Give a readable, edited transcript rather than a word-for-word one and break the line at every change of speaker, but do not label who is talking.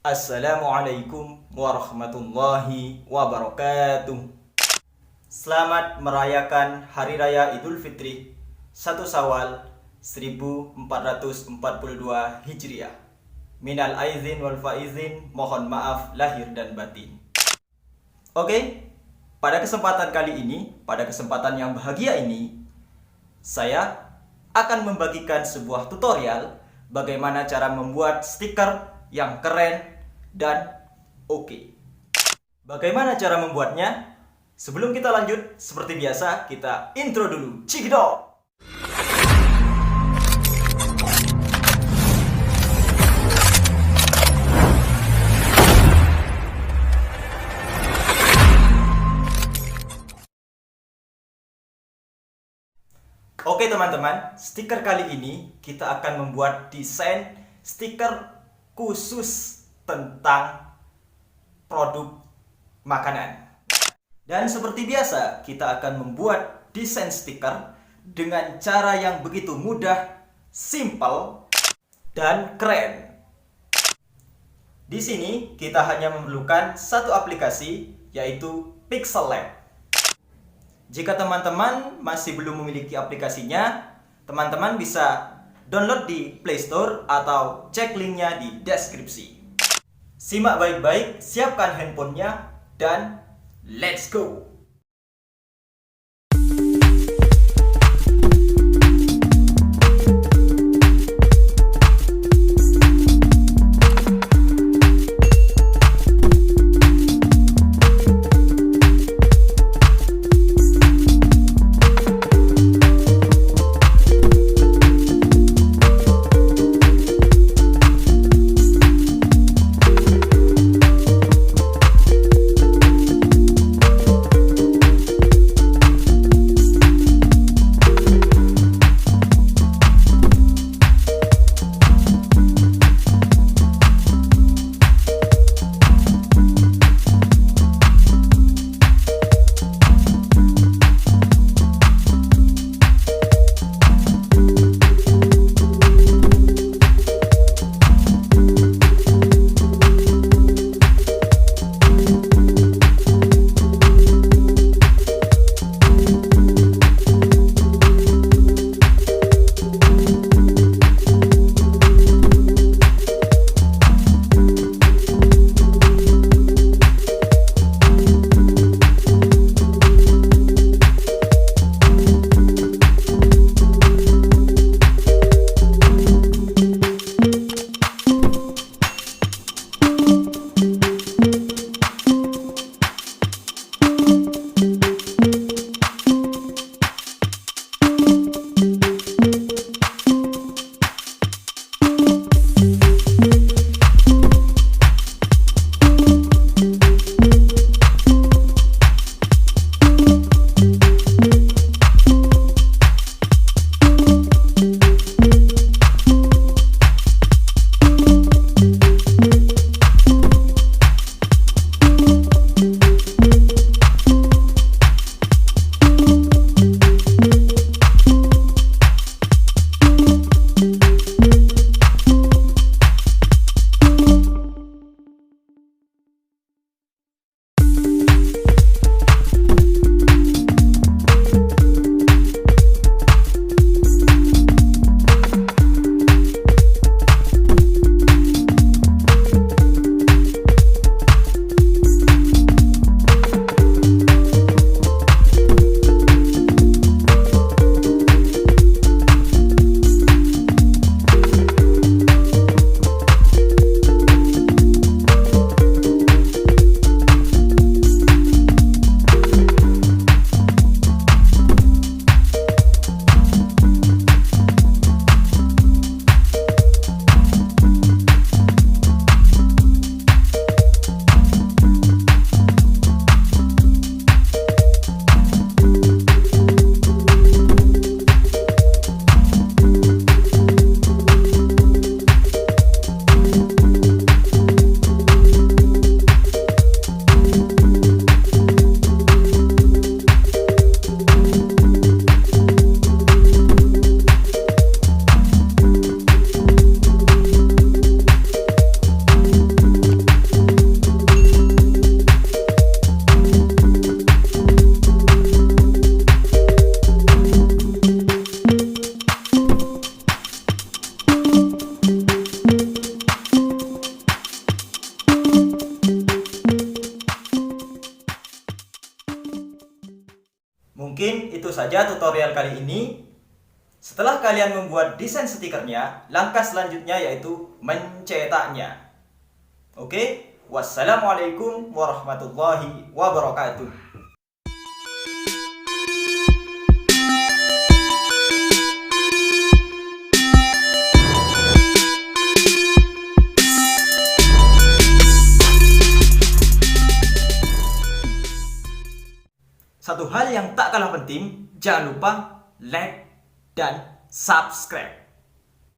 Assalamualaikum warahmatullahi wabarakatuh. Selamat merayakan Hari Raya Idul Fitri 1 Syawal 1442 Hijriah. Minal aizin wal faizin, mohon maaf lahir dan batin. Oke, pada kesempatan kali ini, pada kesempatan yang bahagia ini, saya akan membagikan sebuah tutorial bagaimana cara membuat stiker yang keren dan oke. Bagaimana cara membuatnya? Sebelum kita lanjut, seperti biasa kita intro dulu. Cekidot! Oke teman-teman, stiker kali ini kita akan membuat desain stiker khusus tentang produk makanan. Dan seperti biasa, kita akan membuat desain stiker dengan cara yang begitu mudah, simple, dan keren. Di sini kita hanya memerlukan satu aplikasi, yaitu PixelLab. Jika teman-teman masih belum memiliki aplikasinya, teman-teman bisa download di Play Store atau cek linknya di deskripsi. Simak baik-baik, siapkan handphonenya, dan let's go! Pada tutorial kali ini, setelah kalian membuat desain stikernya, langkah selanjutnya yaitu mencetaknya. Oke, wassalamualaikum warahmatullahi wabarakatuh. Satu hal yang tak kalah penting, jangan lupa like dan subscribe.